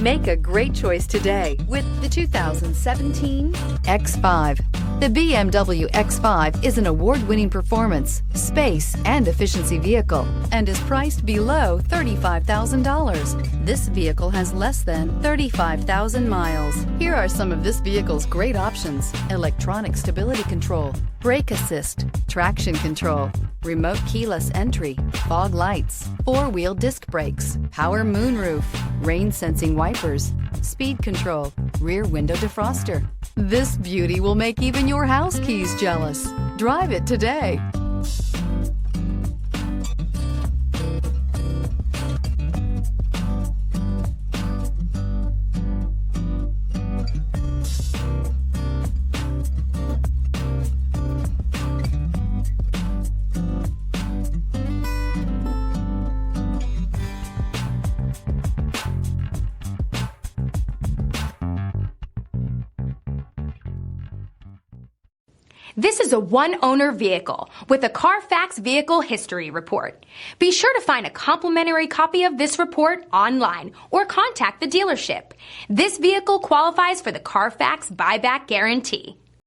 Make a great choice today with the 2017 X5. The BMW X5 is an award-winning performance, space, and efficiency vehicle and is priced below $35,000. This vehicle has less than 35,000 miles. Here are some of this vehicle's great options: electronic stability control, brake assist, traction control, remote keyless entry, fog lights, four-wheel disc brakes, power moonroof, rain sensing wipers, speed control, rear window defroster. This beauty will make even your house keys jealous. Drive it today. This is a one-owner vehicle with a Carfax Vehicle History Report. Be sure to find a complimentary copy of this report online or contact the dealership. This vehicle qualifies for the Carfax Buyback Guarantee.